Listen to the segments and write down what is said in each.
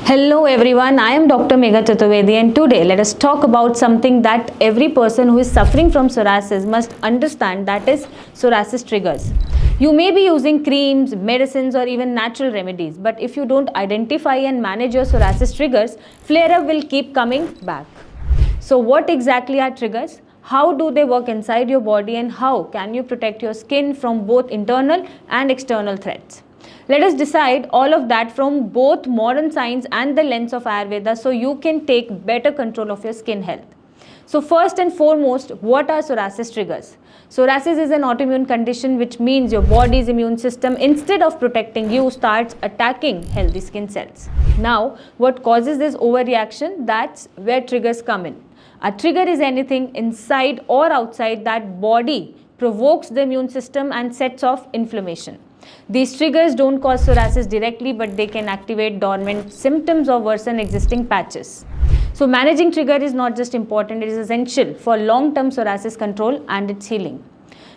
Hello everyone, I am Dr. Megha Chaturvedi and today let us talk about something that every person who is suffering from psoriasis must understand, that is psoriasis triggers. You may be using creams, medicines or even natural remedies, but if you don't identify and manage your psoriasis triggers, flare-up will keep coming back. So what exactly are triggers? How do they work inside your body and how can you protect your skin from both internal and external threats? Let us decide all of that from both modern science and the lens of Ayurveda so you can take better control of your skin health. So first and foremost, what are psoriasis triggers? Psoriasis is an autoimmune condition which means your body's immune system, instead of protecting you, starts attacking healthy skin cells. Now, what causes this overreaction? That's where triggers come in. A trigger is anything inside or outside that body provokes the immune system and sets off inflammation. These triggers don't cause psoriasis directly, but they can activate dormant symptoms or worsen existing patches. So managing trigger is not just important, it is essential for long-term psoriasis control and its healing.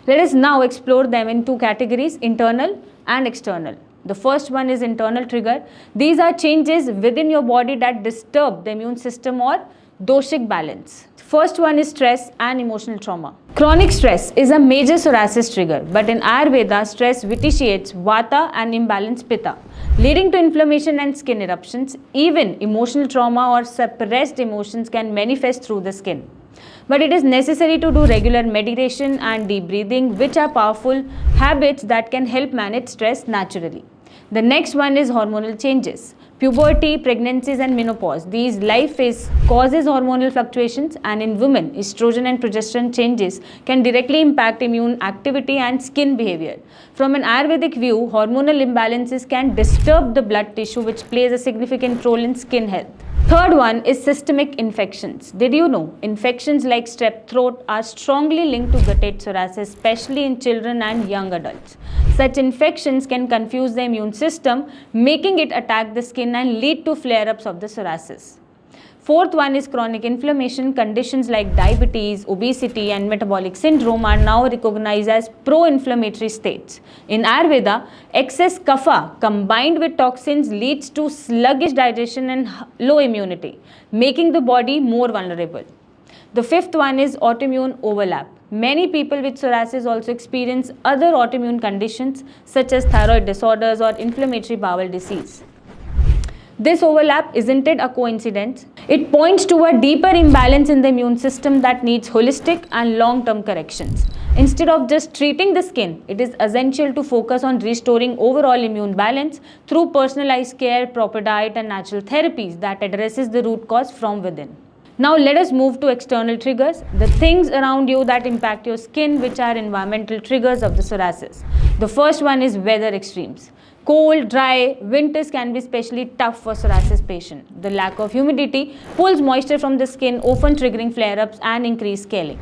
Let us now explore them in two categories, internal and external. The first one is internal trigger. These are changes within your body that disturb the immune system or doshic balance. First one is stress and emotional trauma. Chronic stress is a major psoriasis trigger, but in Ayurveda, stress vitiates Vata and imbalanced Pitta, leading to inflammation and skin eruptions. Even emotional trauma or suppressed emotions can manifest through the skin. But it is necessary to do regular meditation and deep breathing, which are powerful habits that can help manage stress naturally. The next one is hormonal changes. Puberty, pregnancies and menopause. These life phase causes hormonal fluctuations, and in women, estrogen and progesterone changes can directly impact immune activity and skin behavior. From an Ayurvedic view, hormonal imbalances can disturb the blood tissue, which plays a significant role in skin health. Third one is systemic infections. Did you know infections like strep throat are strongly linked to guttate psoriasis, especially in children and young adults? Such infections can confuse the immune system, making it attack the skin and lead to flare-ups of the psoriasis. Fourth one is chronic inflammation. Conditions like diabetes, obesity and metabolic syndrome are now recognized as pro-inflammatory states. In Ayurveda, excess kapha combined with toxins leads to sluggish digestion and low immunity, making the body more vulnerable. The fifth one is autoimmune overlap. Many people with psoriasis also experience other autoimmune conditions such as thyroid disorders or inflammatory bowel disease. This overlap isn't it a coincidence? It points to a deeper imbalance in the immune system that needs holistic and long-term corrections. Instead of just treating the skin, it is essential to focus on restoring overall immune balance through personalized care, proper diet and natural therapies that addresses the root cause from within. Now let us move to external triggers, the things around you that impact your skin, which are environmental triggers of the psoriasis. The first one is weather extremes. Cold, dry winters can be especially tough for psoriasis patients. The lack of humidity pulls moisture from the skin, often triggering flare-ups and increased scaling.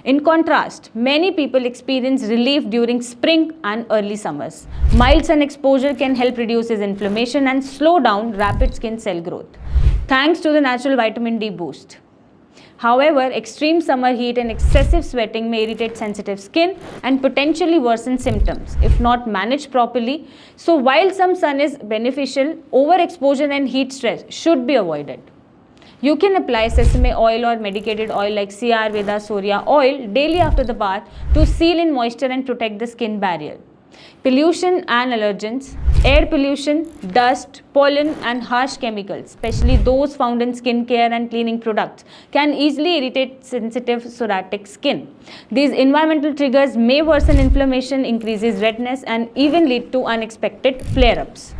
In contrast, many people experience relief during spring and early summers. Mild sun exposure can help reduce this inflammation and slow down rapid skin cell growth, thanks to the natural vitamin D boost. However, extreme summer heat and excessive sweating may irritate sensitive skin and potentially worsen symptoms if not managed properly. So while some sun is beneficial, overexposure and heat stress should be avoided. You can apply sesame oil or medicated oil like C. Ayurveda Surya oil daily after the bath to seal in moisture and protect the skin barrier. Pollution and allergens. Air pollution, dust, pollen and harsh chemicals, especially those found in skincare and cleaning products, can easily irritate sensitive psoriatic skin. These environmental triggers may worsen inflammation, increases redness and even lead to unexpected flare-ups.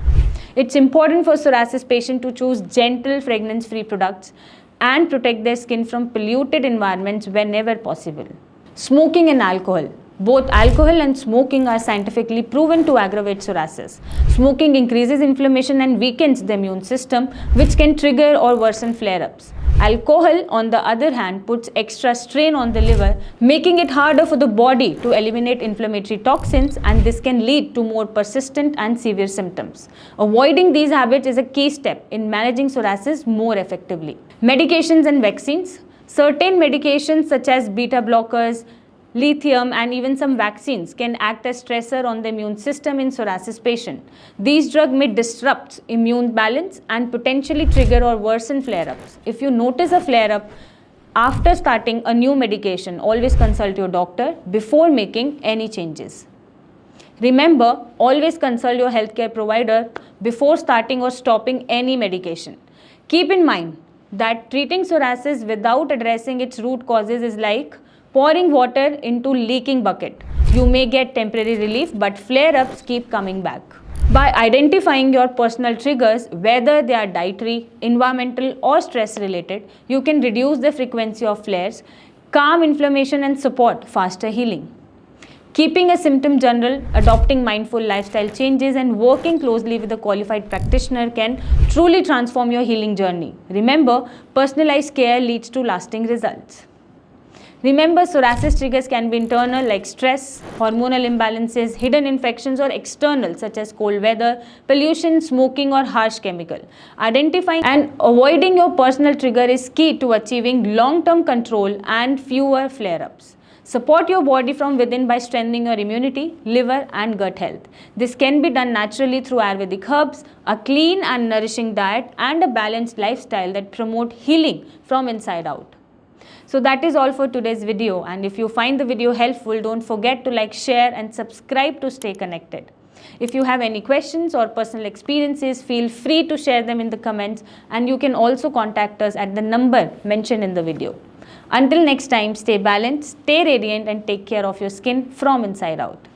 It's important for psoriasis patients to choose gentle, fragrance-free products and protect their skin from polluted environments whenever possible. Smoking and alcohol. Both alcohol and smoking are scientifically proven to aggravate psoriasis. Smoking increases inflammation and weakens the immune system, which can trigger or worsen flare-ups. Alcohol, on the other hand, puts extra strain on the liver, making it harder for the body to eliminate inflammatory toxins, and this can lead to more persistent and severe symptoms. Avoiding these habits is a key step in managing psoriasis more effectively. Medications and vaccines. Certain medications such as beta blockers, lithium, and even some vaccines can act as stressor on the immune system in psoriasis patient. These drugs may disrupt immune balance and potentially trigger or worsen flare-ups. If you notice a flare-up after starting a new medication, always consult your doctor before making any changes. Remember, always consult your healthcare provider before starting or stopping any medication. Keep in mind that treating psoriasis without addressing its root causes is like pouring water into leaking bucket. You may get temporary relief, but flare-ups keep coming back. By identifying your personal triggers, whether they are dietary, environmental, or stress related, you can reduce the frequency of flares, calm inflammation, and support faster healing. Keeping a symptom journal, adopting mindful lifestyle changes, and working closely with a qualified practitioner can truly transform your healing journey. Remember, personalized care leads to lasting results. Remember, psoriasis triggers can be internal like stress, hormonal imbalances, hidden infections, or external such as cold weather, pollution, smoking, or harsh chemical. Identifying and avoiding your personal trigger is key to achieving long-term control and fewer flare-ups. Support your body from within by strengthening your immunity, liver, and gut health. This can be done naturally through Ayurvedic herbs, a clean and nourishing diet, and a balanced lifestyle that promote healing from inside out. So that is all for today's video, and if you find the video helpful, don't forget to like, share, and subscribe to stay connected. If you have any questions or personal experiences, feel free to share them in the comments, and you can also contact us at the number mentioned in the video. Until next time, stay balanced, stay radiant, and take care of your skin from inside out.